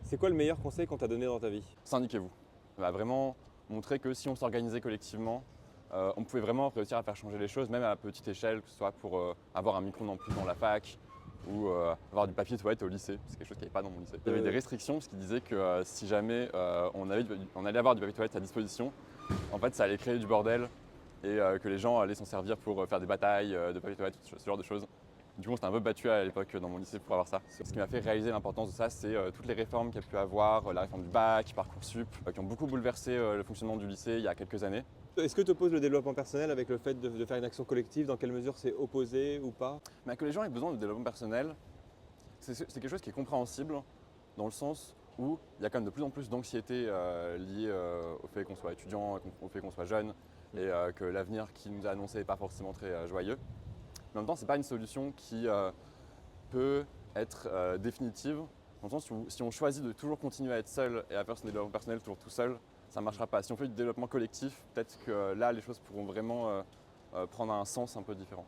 C'est quoi le meilleur conseil qu'on t'a donné dans ta vie? Syndiquez-vous. Ça va vraiment montrer que si on s'organisait collectivement, on pouvait vraiment réussir à faire changer les choses, même à petite échelle, que ce soit pour avoir un micro en plus dans la fac ou avoir du papier toilette au lycée. C'est quelque chose qu'il n'y avait pas dans mon lycée. Il y avait des restrictions, parce qu'ils disaient que si jamais on allait avoir du papier toilette à disposition, en fait ça allait créer du bordel et que les gens allaient s'en servir pour faire des batailles de papier toilette, ce genre de choses. Du coup, on s'était un peu battu à l'époque dans mon lycée pour avoir ça. Ce qui m'a fait réaliser l'importance de ça, c'est toutes les réformes qu'il y a pu avoir, la réforme du bac, Parcoursup, qui ont beaucoup bouleversé le fonctionnement du lycée il y a quelques années. Est-ce que tu opposes le développement personnel avec le fait de faire une action collective? Dans quelle mesure c'est opposé ou pas? Mais que les gens aient besoin de développement personnel, c'est quelque chose qui est compréhensible dans le sens où il y a quand même de plus en plus d'anxiété liée au fait qu'on soit étudiant, au fait qu'on soit jeune et que l'avenir qui nous a annoncé n'est pas forcément très joyeux. Mais en même temps, ce n'est pas une solution qui peut être définitive, dans le sens où si on choisit de toujours continuer à être seul et à faire son développement personnel toujours tout seul, ça ne marchera pas. Si on fait du développement collectif, peut-être que là, les choses pourront vraiment prendre un sens un peu différent.